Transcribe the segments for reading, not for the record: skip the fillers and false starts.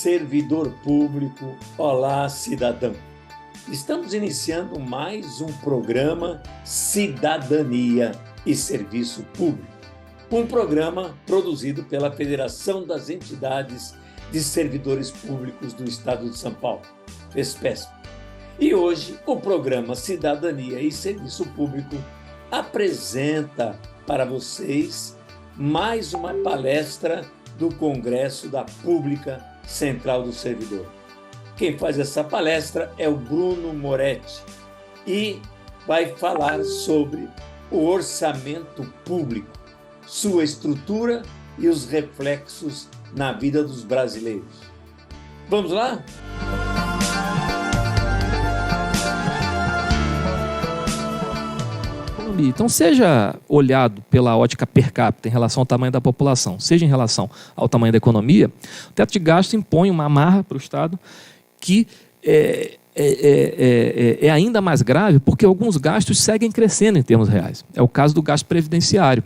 servidor público, olá cidadão. Estamos iniciando mais um programa Cidadania e Serviço Público, um programa produzido pela Federação das Entidades de Servidores Públicos do Estado de São Paulo, FESPESP. E hoje o programa Cidadania e Serviço Público apresenta para vocês mais uma palestra do Congresso da Pública Central do Servidor. Quem faz essa palestra é o Bruno Moretti e vai falar sobre o orçamento público, sua estrutura e os reflexos na vida dos brasileiros. Vamos lá? Então, seja olhado pela ótica per capita em relação ao tamanho da população, seja em relação ao tamanho da economia, o teto de gasto impõe uma amarra para o Estado que é ainda mais grave porque alguns gastos seguem crescendo em termos reais. É o caso do gasto previdenciário,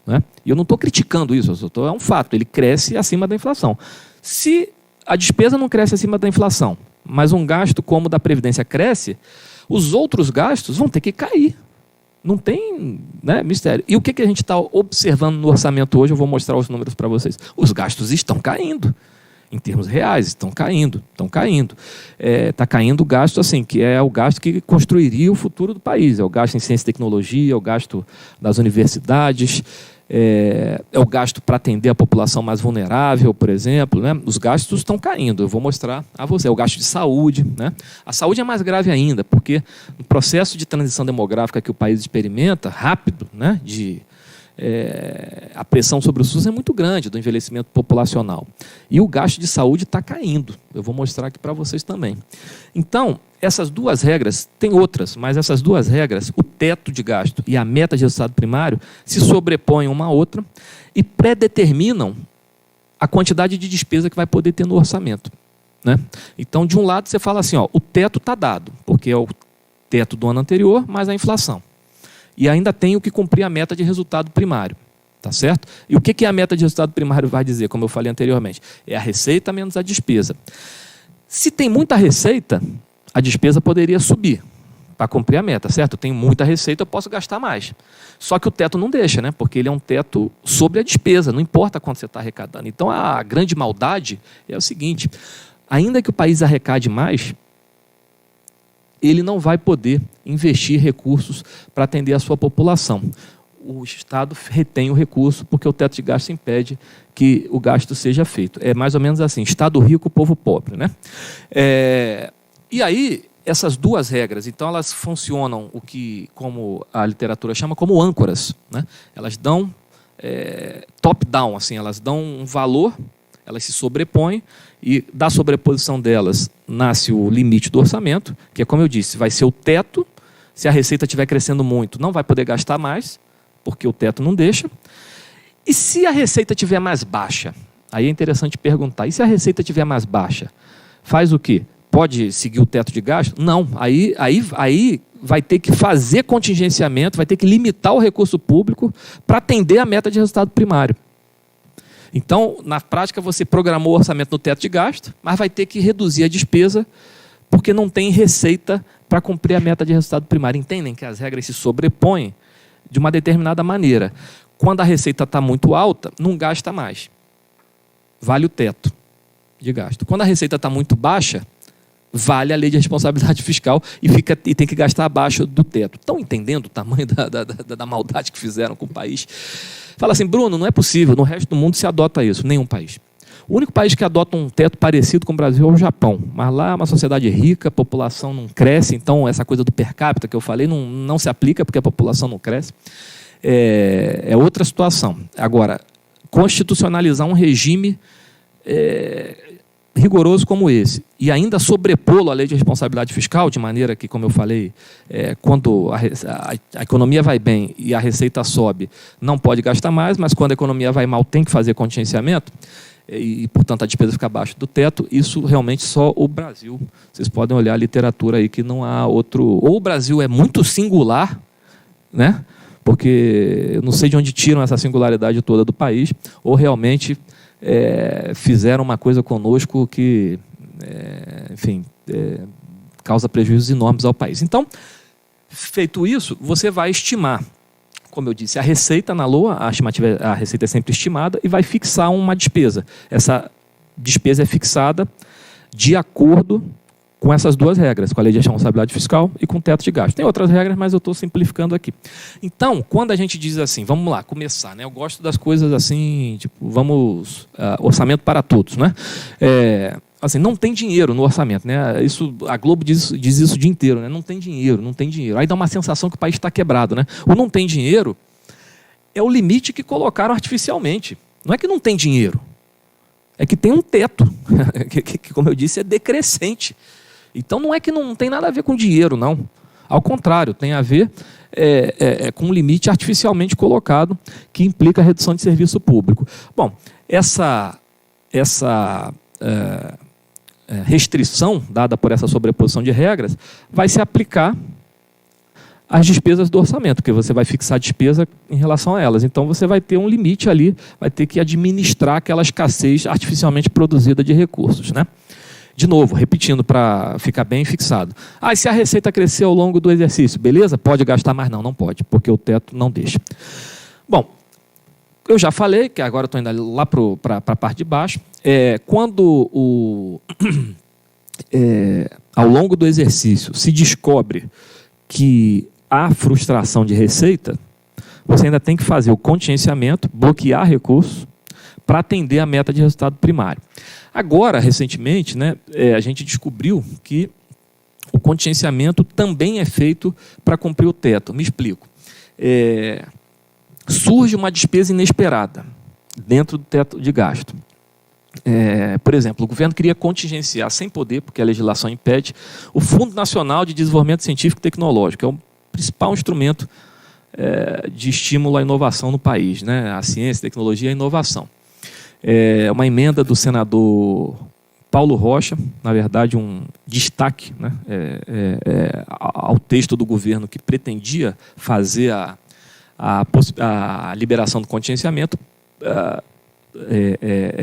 né? E eu não estou criticando isso, é um fato, ele cresce acima da inflação. Se a despesa não cresce acima da inflação, mas um gasto como o da Previdência cresce, os outros gastos vão ter que cair. Não tem, né, mistério. E o que a gente está observando no orçamento hoje? Eu vou mostrar os números para vocês. Os gastos estão caindo. Em termos reais, estão caindo. Está caindo o gasto, assim, que é o gasto que construiria o futuro do país. É o gasto em ciência e tecnologia, é o gasto das universidades, é o gasto para atender a população mais vulnerável, por exemplo, né? Os gastos estão caindo, eu vou mostrar a você. É o gasto de saúde, né? A saúde é mais grave ainda, porque no processo de transição demográfica que o país experimenta, rápido, né? A pressão sobre o SUS é muito grande, do envelhecimento populacional. E o gasto de saúde está caindo. Eu vou mostrar aqui para vocês também. Então, essas duas regras, tem outras, mas essas duas regras, o teto de gasto e a meta de resultado primário, se sobrepõem uma à outra e predeterminam a quantidade de despesa que vai poder ter no orçamento, né? Então, de um lado, você fala assim, ó, o teto está dado, porque é o teto do ano anterior, mais a inflação. E ainda tenho que cumprir a meta de resultado primário, tá certo? E o que a meta de resultado primário vai dizer, como eu falei anteriormente? É a receita menos a despesa. Se tem muita receita, a despesa poderia subir para cumprir a meta, certo? Eu tenho muita receita, eu posso gastar mais. Só que o teto não deixa, né? Porque ele é um teto sobre a despesa, não importa quanto você está arrecadando. Então, a grande maldade é o seguinte, ainda que o país arrecade mais, ele não vai poder investir recursos para atender a sua população. O Estado retém o recurso porque o teto de gasto impede que o gasto seja feito. É mais ou menos assim, Estado rico, povo pobre, né? E aí, essas duas regras, então elas funcionam o que, como a literatura chama, como âncoras, né? Elas dão top-down, assim, elas dão um valor, elas se sobrepõem e da sobreposição delas nasce o limite do orçamento, que é como eu disse, vai ser o teto, se a receita estiver crescendo muito, não vai poder gastar mais, porque o teto não deixa. E se a receita estiver mais baixa? Aí é interessante perguntar, e se a receita estiver mais baixa? Faz o quê? Pode seguir o teto de gasto? Não, aí vai ter que fazer contingenciamento, vai ter que limitar o recurso público para atender a meta de resultado primário. Então, na prática, você programou o orçamento no teto de gasto, mas vai ter que reduzir a despesa porque não tem receita para cumprir a meta de resultado primário. Entendem que as regras se sobrepõem de uma determinada maneira. Quando a receita está muito alta, não gasta mais. Vale o teto de gasto. Quando a receita está muito baixa, vale a lei de responsabilidade fiscal e tem que gastar abaixo do teto. Estão entendendo o tamanho da maldade que fizeram com o país? Fala assim, Bruno, não é possível, no resto do mundo se adota isso, nenhum país. O único país que adota um teto parecido com o Brasil é o Japão, mas lá é uma sociedade rica, a população não cresce, então essa coisa do per capita que eu falei não se aplica porque a população não cresce. É outra situação. Agora, constitucionalizar um regime rigoroso como esse, e ainda sobrepô-lo à lei de responsabilidade fiscal, de maneira que, como eu falei, quando a economia vai bem e a receita sobe, não pode gastar mais, mas quando a economia vai mal, tem que fazer contingenciamento, e, portanto, a despesa fica abaixo do teto. Isso realmente só o Brasil. Vocês podem olhar a literatura aí que não há outro... Ou o Brasil é muito singular, né? Porque eu não sei de onde tiram essa singularidade toda do país, ou realmente fizeram uma coisa conosco que, causa prejuízos enormes ao país. Então, feito isso, você vai estimar, como eu disse, a receita na LOA, a receita é sempre estimada, e vai fixar uma despesa. Essa despesa é fixada de acordo com essas duas regras, com a lei de responsabilidade fiscal e com o teto de gasto. Tem outras regras, mas eu estou simplificando aqui. Então, quando a gente diz assim, vamos lá, começar, né? Eu gosto das coisas assim, tipo, orçamento para todos, né? Assim, não tem dinheiro no orçamento, né? A Globo diz isso o dia inteiro, né? Não tem dinheiro. Aí dá uma sensação que o país está quebrado, né? O não tem dinheiro é o limite que colocaram artificialmente. Não é que não tem dinheiro, é que tem um teto, que como eu disse, é decrescente. Então não é que não tem nada a ver com dinheiro, não. Ao contrário, tem a ver com um limite artificialmente colocado que implica a redução de serviço público. Bom, essa restrição dada por essa sobreposição de regras vai se aplicar às despesas do orçamento, porque você vai fixar a despesa em relação a elas. Então você vai ter um limite ali, vai ter que administrar aquela escassez artificialmente produzida de recursos, né? De novo, repetindo para ficar bem fixado. E se a receita crescer ao longo do exercício, beleza? Pode gastar mais? Não pode, porque o teto não deixa. Bom, eu já falei, que agora estou indo lá para a parte de baixo, quando ao longo do exercício se descobre que há frustração de receita, você ainda tem que fazer o contingenciamento, bloquear recursos, para atender a meta de resultado primário. Agora, recentemente, né, a gente descobriu que o contingenciamento também é feito para cumprir o teto. Me explico. Surge uma despesa inesperada dentro do teto de gasto. Por exemplo, o governo queria contingenciar, sem poder, porque a legislação impede, o Fundo Nacional de Desenvolvimento Científico e Tecnológico, é o principal instrumento de estímulo à inovação no país, né? A ciência, a tecnologia e a inovação. Uma emenda do senador Paulo Rocha, na verdade um destaque, né, ao texto do governo que pretendia fazer a liberação do contingenciamento,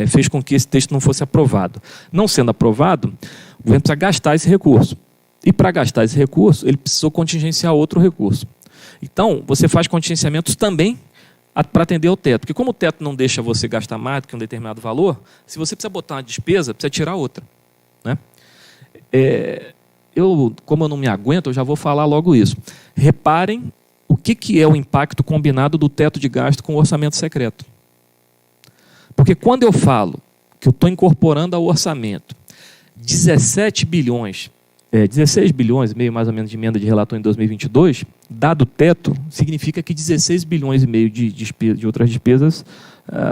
fez com que esse texto não fosse aprovado. Não sendo aprovado, o governo precisa gastar esse recurso. E para gastar esse recurso, ele precisou contingenciar outro recurso. Então, você faz contingenciamentos também para atender ao teto. Porque como o teto não deixa você gastar mais do que um determinado valor, se você precisa botar uma despesa, precisa tirar outra, né? Como eu não me aguento, eu já vou falar logo isso. Reparem o que é o impacto combinado do teto de gasto com o orçamento secreto. Porque quando eu falo que eu estou incorporando ao orçamento 16 bilhões e meio mais ou menos de emenda de relator em 2022, dado o teto, significa que 16 bilhões e meio de outras despesas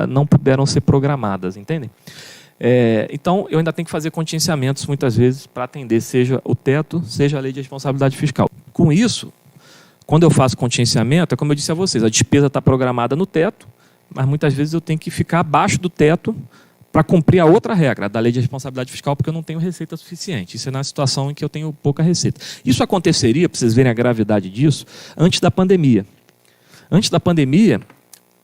não puderam ser programadas, entendem? Então, eu ainda tenho que fazer contingenciamentos muitas vezes para atender seja o teto, seja a lei de responsabilidade fiscal. Com isso, quando eu faço contingenciamento, é como eu disse a vocês, a despesa está programada no teto, mas muitas vezes eu tenho que ficar abaixo do teto para cumprir a outra regra, da lei de responsabilidade fiscal, porque eu não tenho receita suficiente. Isso é na situação em que eu tenho pouca receita. Isso aconteceria, para vocês verem a gravidade disso, antes da pandemia. Antes da pandemia,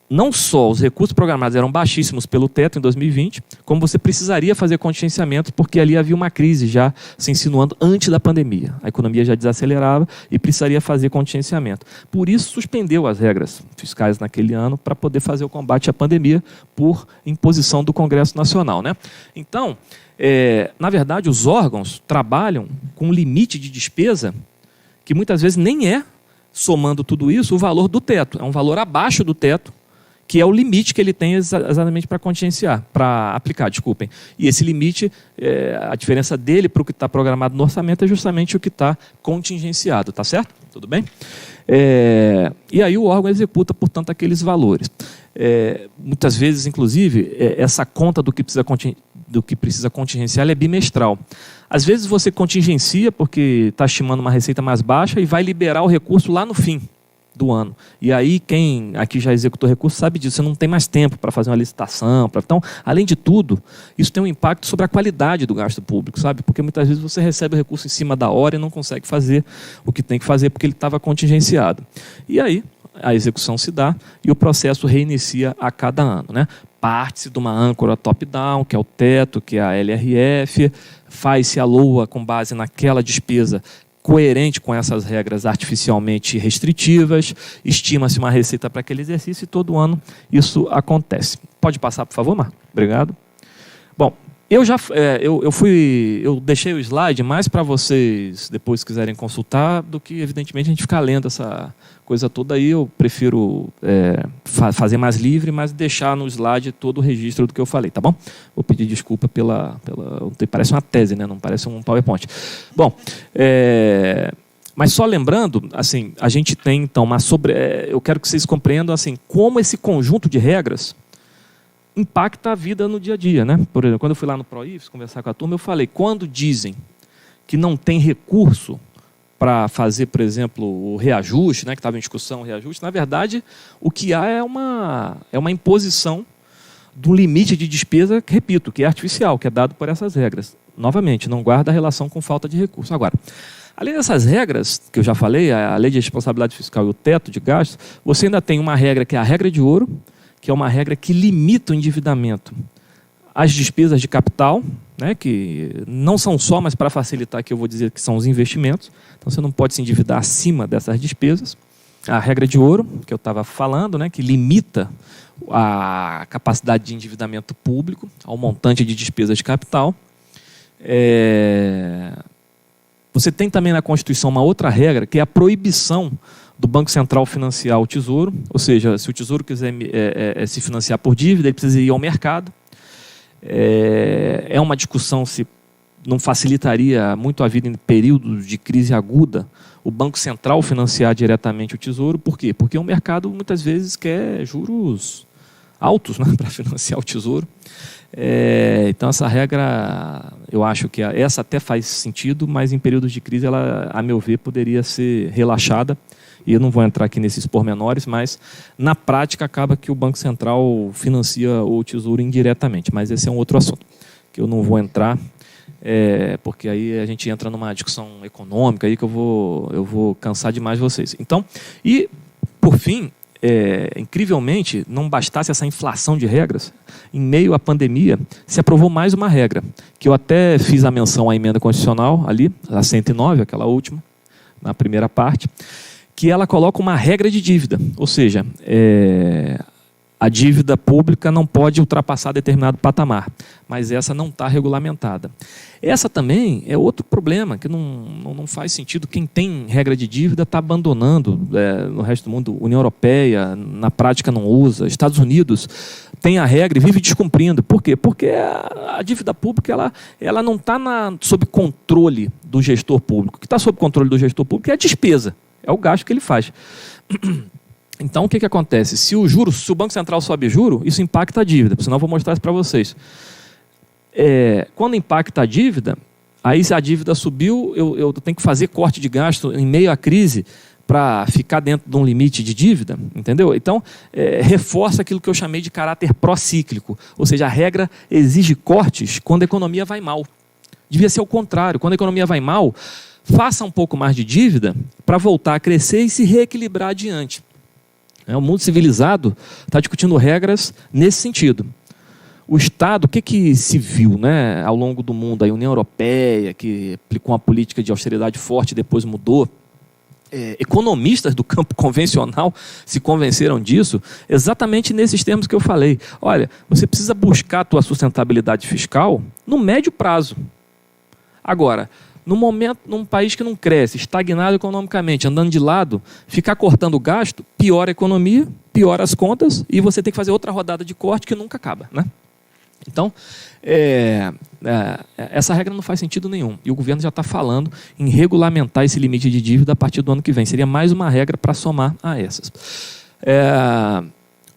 não só os recursos programados eram baixíssimos pelo teto em 2020, como você precisaria fazer contingenciamento, porque ali havia uma crise já se insinuando antes da pandemia. A economia já desacelerava e precisaria fazer contingenciamento. Por isso, suspendeu as regras fiscais naquele ano para poder fazer o combate à pandemia por imposição do Congresso Nacional, né? Então, na verdade, os órgãos trabalham com um limite de despesa que muitas vezes nem é, somando tudo isso, o valor do teto. É um valor abaixo do teto, que é o limite que ele tem exatamente para aplicar, desculpem. E esse limite, a diferença dele para o que está programado no orçamento é justamente o que está contingenciado, tá certo? Tudo bem? E aí o órgão executa, portanto, aqueles valores. Muitas vezes, inclusive, essa conta do que precisa contingenciar é bimestral. Às vezes você contingencia porque está estimando uma receita mais baixa e vai liberar o recurso lá no fim do ano. E aí, quem aqui já executou recurso sabe disso, você não tem mais tempo para fazer uma licitação. Então, além de tudo, isso tem um impacto sobre a qualidade do gasto público, sabe? Porque muitas vezes você recebe o recurso em cima da hora e não consegue fazer o que tem que fazer porque ele estava contingenciado. E aí, a execução se dá e o processo reinicia a cada ano, né? parte-se de uma âncora top-down, que é o teto, que é a LRF, faz-se a LOA com base naquela despesa coerente com essas regras artificialmente restritivas, estima-se uma receita para aquele exercício e todo ano isso acontece. Pode passar, por favor, Marco? Obrigado. Bom, eu deixei o slide mais para vocês depois quiserem consultar do que, evidentemente, a gente ficar lendo essa coisa toda aí. Eu prefiro fazer mais livre, mas deixar no slide todo o registro do que eu falei, tá bom? Vou pedir desculpa pela parece uma tese, né? Não parece um PowerPoint. Bom, mas só lembrando, assim, a gente tem então eu quero que vocês compreendam assim como esse conjunto de regras impacta a vida no dia a dia, né? Por exemplo, quando eu fui lá no ProIFES conversar com a turma, eu falei, quando dizem que não tem recurso para fazer, por exemplo, o reajuste, né, que estava em discussão o reajuste, na verdade, o que há é uma imposição do limite de despesa, repito, que é artificial, que é dado por essas regras. Novamente, não guarda relação com falta de recurso. Agora, além dessas regras, que eu já falei, a lei de responsabilidade fiscal e o teto de gastos, você ainda tem uma regra que é a regra de ouro, que é uma regra que limita o endividamento às despesas de capital, né, que não são só, mas para facilitar aqui eu vou dizer que são os investimentos. Então você não pode se endividar acima dessas despesas. A regra de ouro, que eu estava falando, né, que limita a capacidade de endividamento público ao montante de despesas de capital. Você tem também na Constituição uma outra regra, que é a proibição do Banco Central financiar o Tesouro, ou seja, se o Tesouro quiser se financiar por dívida, ele precisa ir ao mercado. É uma discussão se não facilitaria muito a vida em períodos de crise aguda o Banco Central financiar diretamente o Tesouro. Por quê? Porque o mercado muitas vezes quer juros altos, né, para financiar o Tesouro. Então essa regra, eu acho que essa até faz sentido, mas em períodos de crise ela, a meu ver, poderia ser relaxada. E eu não vou entrar aqui nesses pormenores, mas na prática acaba que o Banco Central financia o Tesouro indiretamente. Mas esse é um outro assunto, que eu não vou entrar, porque aí a gente entra numa discussão econômica aí que eu vou cansar demais vocês. Então, e por fim, incrivelmente, não bastasse essa inflação de regras, em meio à pandemia, se aprovou mais uma regra, que eu até fiz a menção à emenda constitucional ali, a 109, aquela última, na primeira parte, que ela coloca uma regra de dívida, ou seja, a dívida pública não pode ultrapassar determinado patamar, mas essa não está regulamentada. Essa também é outro problema, que não faz sentido. Quem tem regra de dívida está abandonando no resto do mundo. União Europeia, na prática, não usa. Estados Unidos tem a regra e vive descumprindo. Por quê? Porque a dívida pública ela não está sob controle do gestor público. O que está sob controle do gestor público é a despesa. É o gasto que ele faz. Então, o que acontece? Se o Banco Central sobe juro, isso impacta a dívida. Senão, eu vou mostrar isso para vocês. Quando impacta a dívida, aí se a dívida subiu, eu tenho que fazer corte de gasto em meio à crise para ficar dentro de um limite de dívida, entendeu? Então, reforça aquilo que eu chamei de caráter procíclico. Ou seja, a regra exige cortes quando a economia vai mal. Devia ser o contrário. Quando a economia vai mal, faça um pouco mais de dívida para voltar a crescer e se reequilibrar adiante. O mundo civilizado está discutindo regras nesse sentido. O Estado, o que se viu, né, ao longo do mundo? A União Europeia, que aplicou uma política de austeridade forte e depois mudou. Economistas do campo convencional se convenceram disso exatamente nesses termos que eu falei. Olha, você precisa buscar a tua sustentabilidade fiscal no médio prazo. Agora, no momento, num país que não cresce, estagnado economicamente, andando de lado, ficar cortando gasto, piora a economia, piora as contas, e você tem que fazer outra rodada de corte que nunca acaba, né? Então, essa regra não faz sentido nenhum. E o governo já está falando em regulamentar esse limite de dívida a partir do ano que vem. Seria mais uma regra para somar a essas.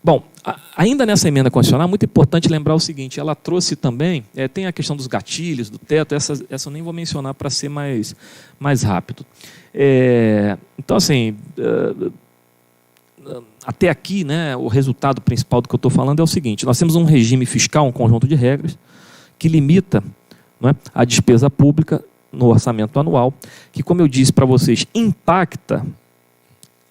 Bom, ainda nessa emenda constitucional, é muito importante lembrar o seguinte, ela trouxe também, tem a questão dos gatilhos, do teto, essa eu nem vou mencionar para ser mais rápido. Então, assim, até aqui, né, o resultado principal do que eu estou falando é o seguinte, nós temos um regime fiscal, um conjunto de regras, que limita, não é, a despesa pública no orçamento anual, que, como eu disse para vocês, impacta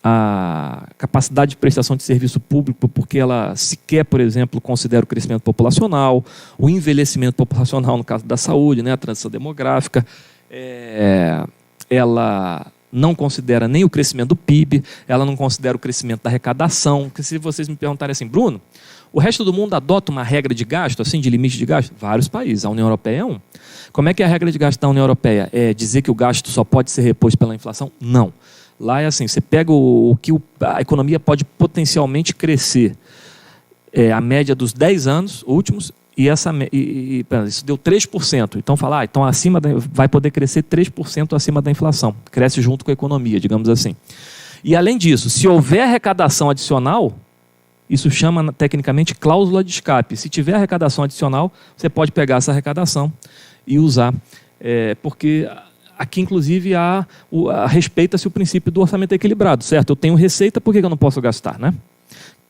a capacidade de prestação de serviço público, porque ela sequer, por exemplo, considera o crescimento populacional, o envelhecimento populacional no caso da saúde, né, a transição demográfica, ela não considera nem o crescimento do PIB, ela não considera o crescimento da arrecadação. Porque se vocês me perguntarem assim, Bruno, o resto do mundo adota uma regra de gasto, assim, de limite de gasto? Vários países, a União Europeia é um. Como é que é a regra de gasto da União Europeia? É dizer que o gasto só pode ser reposto pela inflação? Não. Lá é assim, você pega o que a economia pode potencialmente crescer, a média dos 10 anos últimos, e isso deu 3%. Então, então vai poder crescer 3% acima da inflação. Cresce junto com a economia, digamos assim. E, além disso, se houver arrecadação adicional, isso chama, tecnicamente, cláusula de escape. Se tiver arrecadação adicional, você pode pegar essa arrecadação e usar, porque aqui, inclusive, respeita-se o princípio do orçamento equilibrado, certo? Eu tenho receita, por que eu não posso gastar, né?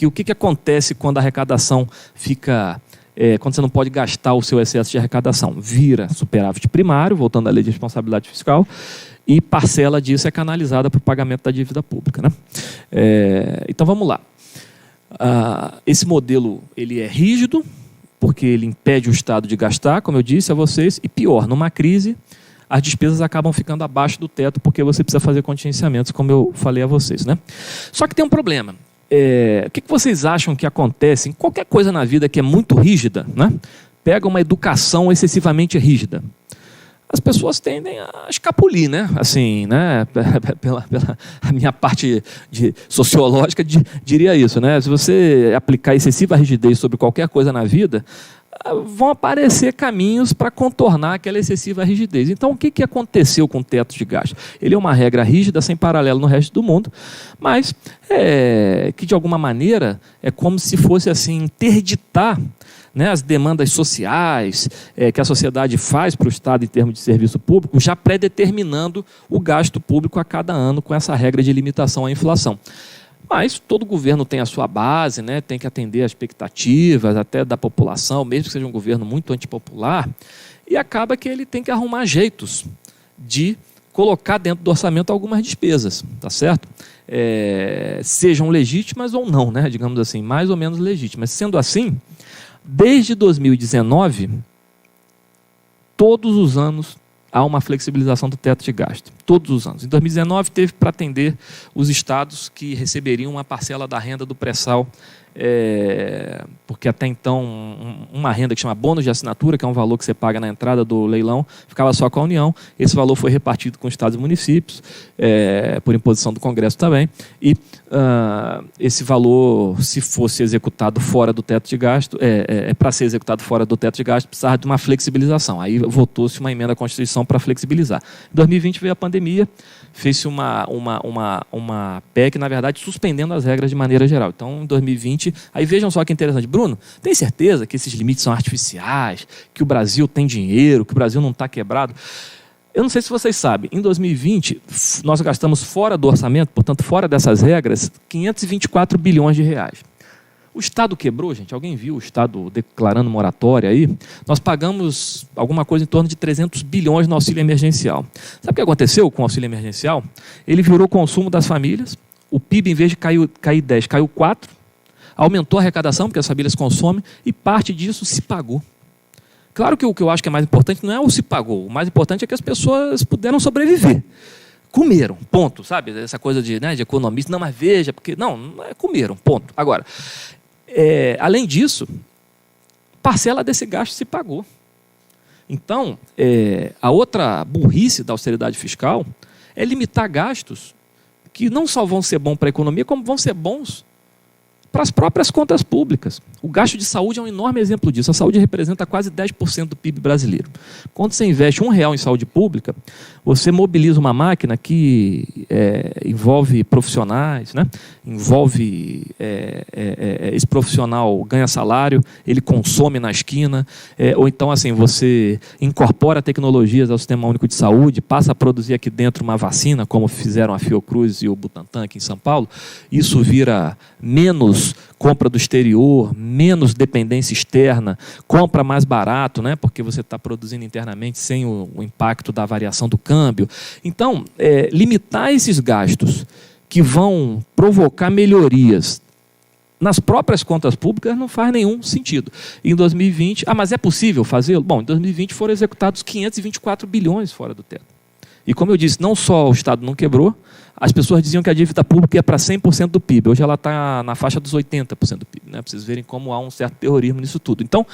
O que acontece quando a arrecadação fica... quando você não pode gastar o seu excesso de arrecadação? Vira superávit primário, voltando à lei de responsabilidade fiscal, e parcela disso é canalizada para o pagamento da dívida pública, né? Então, vamos lá. Esse modelo ele é rígido, porque ele impede o Estado de gastar, como eu disse a vocês, e pior, numa crise, as despesas acabam ficando abaixo do teto, porque você precisa fazer contingenciamentos, como eu falei a vocês, né? Só que tem um problema. O que vocês acham que acontece em qualquer coisa na vida que é muito rígida, né? Pega uma educação excessivamente rígida. As pessoas tendem a escapulir, né? Assim, né? Pela a minha parte sociológica diria isso, né? Se você aplicar excessiva rigidez sobre qualquer coisa na vida, vão aparecer caminhos para contornar aquela excessiva rigidez. Então, o que aconteceu com o teto de gasto? Ele é uma regra rígida, sem paralelo no resto do mundo, mas que, de alguma maneira, é como se fosse assim, interditar, né, as demandas sociais que a sociedade faz para o Estado em termos de serviço público, já pré-determinando o gasto público a cada ano com essa regra de limitação à inflação. Mas todo governo tem a sua base, né, tem que atender às expectativas até da população, mesmo que seja um governo muito antipopular, e acaba que ele tem que arrumar jeitos de colocar dentro do orçamento algumas despesas, tá certo? Sejam legítimas ou não, né, digamos assim, mais ou menos legítimas. Sendo assim, desde 2019, todos os anos há uma flexibilização do teto de gasto. Todos os anos. Em 2019, teve para atender os estados que receberiam uma parcela da renda do pré-sal, porque até então uma renda que chama bônus de assinatura, que é um valor que você paga na entrada do leilão, ficava só com a União. Esse valor foi repartido com estados e municípios, por imposição do Congresso também, e esse valor, se fosse executado fora do teto de gasto, para ser executado fora do teto de gasto, precisava de uma flexibilização. Aí votou-se uma emenda à Constituição para flexibilizar. Em 2020 veio a pandemia, fez-se uma PEC, na verdade, suspendendo as regras de maneira geral. Então, em 2020, aí vejam só que interessante. Bruno, tem certeza que esses limites são artificiais, que o Brasil tem dinheiro, que o Brasil não está quebrado? Eu não sei se vocês sabem, em 2020, nós gastamos fora do orçamento, portanto, fora dessas regras, 524 bilhões de reais. O Estado quebrou, gente? Alguém viu o Estado declarando moratória aí? Nós pagamos alguma coisa em torno de 300 bilhões no auxílio emergencial. Sabe o que aconteceu com o auxílio emergencial? Ele virou o consumo das famílias, o PIB, em vez de cair 10, caiu 4, aumentou a arrecadação, porque as famílias consomem, e parte disso se pagou. Claro que o que eu acho que é mais importante não é o se pagou, o mais importante é que as pessoas puderam sobreviver. Comeram, ponto, sabe? Essa coisa de economista, não, mas veja, porque... Não, comeram, ponto. Agora... além disso, parcela desse gasto se pagou. Então, a outra burrice da austeridade fiscal é limitar gastos que não só vão ser bons para a economia, como vão ser bons para as próprias contas públicas. O gasto de saúde é um enorme exemplo disso. A saúde representa quase 10% do PIB brasileiro. Quando você investe R$1 em saúde pública, você mobiliza uma máquina que envolve profissionais, né? Envolve esse profissional ganha salário, ele consome na esquina, ou então assim, você incorpora tecnologias ao Sistema Único de Saúde, passa a produzir aqui dentro uma vacina, como fizeram a Fiocruz e o Butantan aqui em São Paulo. Isso vira menos compra do exterior, menos dependência externa, compra mais barato, né, porque você está produzindo internamente sem o impacto da variação do câmbio. Então, limitar esses gastos que vão provocar melhorias nas próprias contas públicas não faz nenhum sentido. Em 2020, mas é possível fazê-lo? Bom, em 2020 foram executados 524 bilhões fora do teto. E como eu disse, não só o Estado não quebrou, as pessoas diziam que a dívida pública ia para 100% do PIB. Hoje ela está na faixa dos 80% do PIB. Né? Para vocês verem como há um certo terrorismo nisso tudo. Então,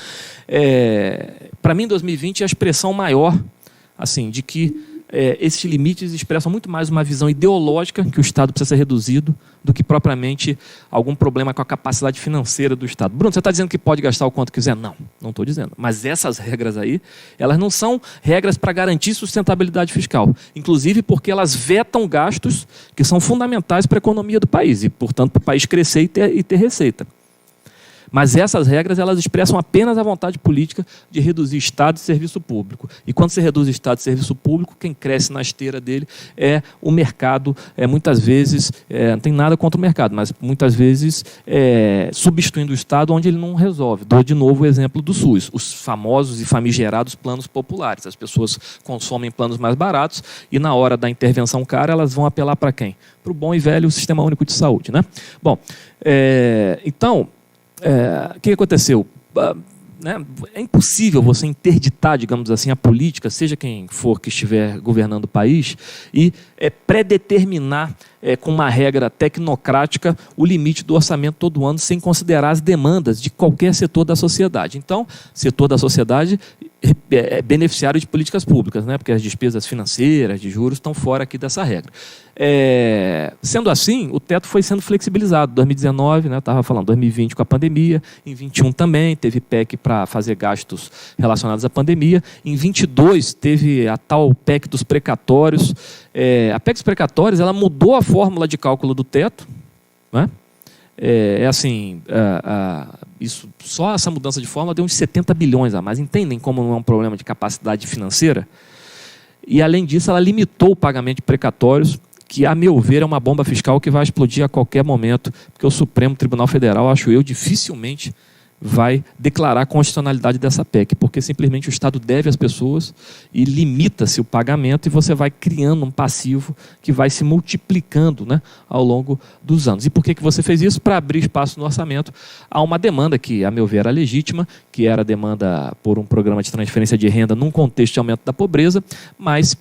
para mim, 2020 é a expressão maior assim, de que esses limites expressam muito mais uma visão ideológica que o Estado precisa ser reduzido do que propriamente algum problema com a capacidade financeira do Estado. Bruno, você está dizendo que pode gastar o quanto quiser? Não, não estou dizendo. Mas essas regras aí, elas não são regras para garantir sustentabilidade fiscal. Inclusive porque elas vetam gastos que são fundamentais para a economia do país e, portanto, para o país crescer e ter receita. Mas essas regras, elas expressam apenas a vontade política de reduzir Estado e serviço público. E quando se reduz Estado e serviço público, quem cresce na esteira dele é o mercado, muitas vezes, não tem nada contra o mercado, mas muitas vezes substituindo o Estado onde ele não resolve. Dou de novo o exemplo do SUS, os famosos e famigerados planos populares. As pessoas consomem planos mais baratos e na hora da intervenção cara, elas vão apelar para quem? Para o bom e velho Sistema Único de Saúde. Né? Bom, então... o que aconteceu? É impossível você interditar, digamos assim, a política, seja quem for que estiver governando o país, e predeterminar com uma regra tecnocrática o limite do orçamento todo ano, sem considerar as demandas de qualquer setor da sociedade. Então, setor da sociedade é beneficiário de políticas públicas, né? Porque as despesas financeiras, de juros, estão fora aqui dessa regra. Sendo assim, o teto foi sendo flexibilizado. 2019, né, estava falando, 2020 com a pandemia, em 2021 também teve PEC para fazer gastos relacionados à pandemia, em 2022 teve a tal PEC dos precatórios. A PEC dos precatórios, ela mudou a fórmula de cálculo do teto, né? Só essa mudança de fórmula deu uns 70 bilhões a mais. Entendem como não é um problema de capacidade financeira? E, além disso, ela limitou o pagamento de precatórios, que, a meu ver, é uma bomba fiscal que vai explodir a qualquer momento, porque o Supremo Tribunal Federal, acho eu, dificilmente vai declarar a constitucionalidade dessa PEC, porque simplesmente o Estado deve às pessoas e limita-se o pagamento e você vai criando um passivo que vai se multiplicando, né, ao longo dos anos. E por que você fez isso? Para abrir espaço no orçamento a uma demanda que, a meu ver, era legítima, que era a demanda por um programa de transferência de renda num contexto de aumento da pobreza, mas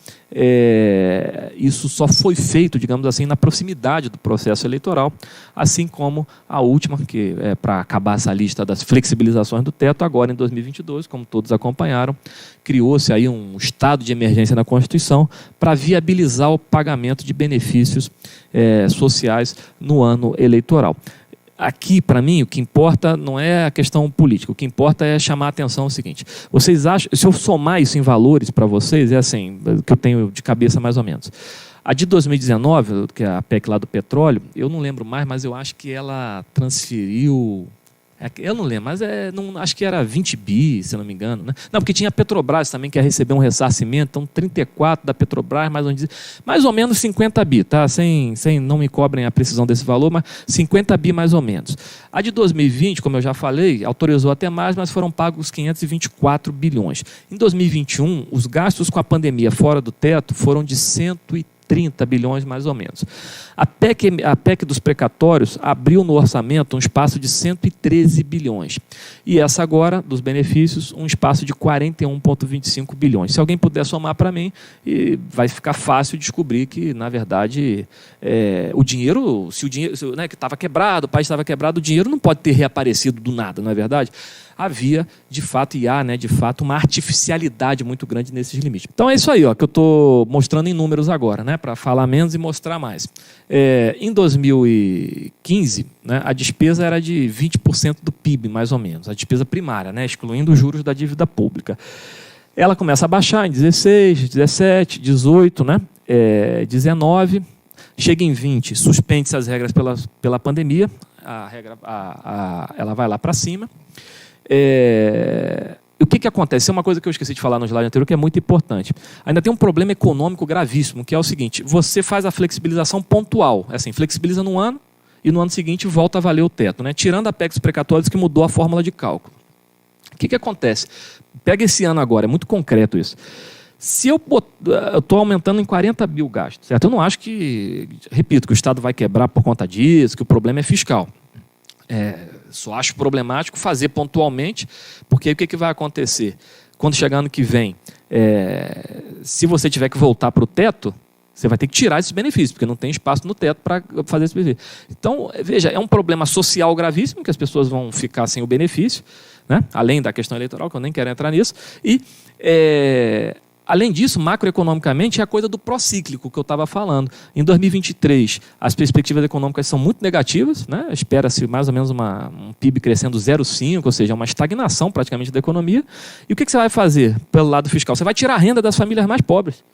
isso só foi feito, digamos assim, na proximidade do processo eleitoral, assim como a última, que é para acabar essa lista das flexibilizações do teto, agora em 2022, como todos acompanharam, criou-se aí um estado de emergência na Constituição para viabilizar o pagamento de benefícios sociais no ano eleitoral. Aqui, para mim, o que importa não é a questão política, o que importa é chamar a atenção ao seguinte: vocês acham, se eu somar isso em valores para vocês, é assim, que eu tenho de cabeça mais ou menos. A de 2019, que é a PEC lá do petróleo, eu não lembro mais, mas eu acho que ela transferiu... Eu não lembro, mas acho que era 20 bi, se não me engano. Né? Não, porque tinha a Petrobras também, que ia receber um ressarcimento, então 34 da Petrobras, mais ou menos 50 bi, tá? Não me cobrem a precisão desse valor, mas 50 bi mais ou menos. A de 2020, como eu já falei, autorizou até mais, mas foram pagos 524 bilhões. Em 2021, os gastos com a pandemia fora do teto foram de 130 bilhões mais ou menos. A PEC dos precatórios abriu no orçamento um espaço de 113 bilhões. E essa agora, dos benefícios, um espaço de 41,25 bilhões. Se alguém puder somar para mim, vai ficar fácil descobrir que, na verdade, o dinheiro, né, que estava quebrado, o país estava quebrado, o dinheiro não pode ter reaparecido do nada, não é verdade? Havia, de fato, e há, né, de fato, uma artificialidade muito grande nesses limites. Então é isso aí, ó, que eu estou mostrando em números agora, né, para falar menos e mostrar mais. Em 2015, né, a despesa era de 20% do PIB, mais ou menos, a despesa primária, né, excluindo os juros da dívida pública. Ela começa a baixar em 16, 17, 18, né, 19, chega em 20, suspende-se as regras pela pandemia, ela vai lá para cima. O que acontece? É uma coisa que eu esqueci de falar no slide anterior, que é muito importante. Ainda tem um problema econômico gravíssimo, que é o seguinte: você faz a flexibilização pontual, assim, flexibiliza num ano e no ano seguinte volta a valer o teto, né? Tirando a PEC dos precatórios, que mudou a fórmula de cálculo. O que acontece? Pega esse ano agora, é muito concreto isso. Se eu estou aumentando em 40 mil gastos, certo? Eu não acho que, repito, que o Estado vai quebrar por conta disso, que o problema é fiscal. Só acho problemático fazer pontualmente, porque aí o que vai acontecer? Quando chegar ano que vem, se você tiver que voltar para o teto, você vai ter que tirar esses benefícios, porque não tem espaço no teto para fazer esse benefício. Então, veja, é um problema social gravíssimo, que as pessoas vão ficar sem o benefício, né? Além da questão eleitoral, que eu nem quero entrar nisso, e, além disso, macroeconomicamente, é a coisa do procíclico que eu estava falando. Em 2023, as perspectivas econômicas são muito negativas, né? Espera-se mais ou menos um PIB crescendo 0,5%, ou seja, uma estagnação praticamente da economia. E o que você vai fazer pelo lado fiscal? Você vai tirar a renda das famílias mais pobres.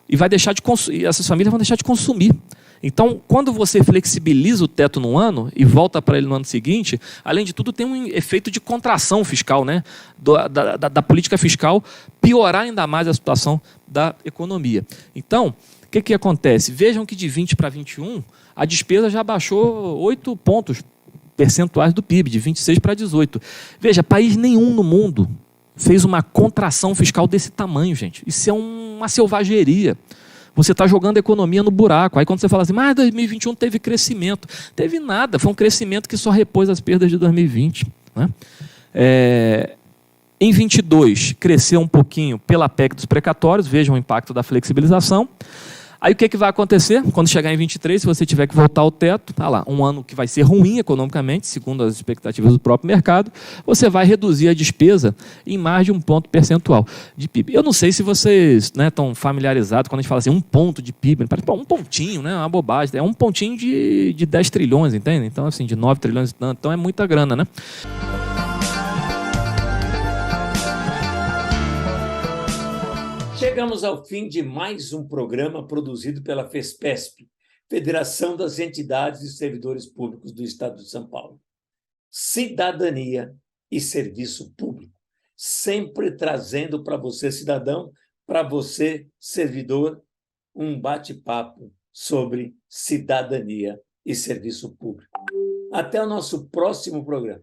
E vai deixar de e essas famílias vão deixar de consumir. Então, quando você flexibiliza o teto num ano e volta para ele no ano seguinte, além de tudo, tem um efeito de contração fiscal, né? Da política fiscal, piorar ainda mais a situação da economia. Então, o que acontece? Vejam que de 20 para 21, a despesa já baixou 8 pontos percentuais do PIB, de 26 para 18. Veja, país nenhum no mundo fez uma contração fiscal desse tamanho, gente. Isso é uma selvageria. Você está jogando a economia no buraco. Aí quando você fala assim, mas 2021 teve crescimento. Teve nada, foi um crescimento que só repôs as perdas de 2020. Né? Em 22, cresceu um pouquinho pela PEC dos precatórios, vejam o impacto da flexibilização. Aí o que vai acontecer? Quando chegar em 23, se você tiver que voltar ao teto, tá lá, um ano que vai ser ruim economicamente, segundo as expectativas do próprio mercado, você vai reduzir a despesa em mais de 1 ponto percentual de PIB. Eu não sei se vocês estão familiarizados quando a gente fala assim, 1 ponto de PIB, parece, um pontinho, né, uma bobagem, é um pontinho de 10 trilhões, entende? Então, assim, de 9 trilhões e tanto, então é muita grana, né? Chegamos ao fim de mais um programa produzido pela FESPESP, Federação das Entidades e Servidores Públicos do Estado de São Paulo. Cidadania e serviço público, sempre trazendo para você, cidadão, para você, servidor, um bate-papo sobre cidadania e serviço público. Até o nosso próximo programa.